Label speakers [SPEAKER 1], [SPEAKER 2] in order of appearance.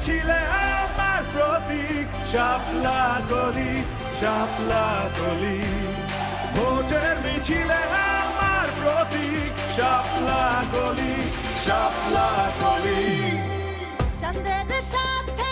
[SPEAKER 1] মিছিলে আমার প্রতীক শাপলা কলি, শাপলা কলি। ভোটের মিছিলে আমার প্রতীক শাপলা কলি, শাপলা কলি।
[SPEAKER 2] চাঁদের সাথে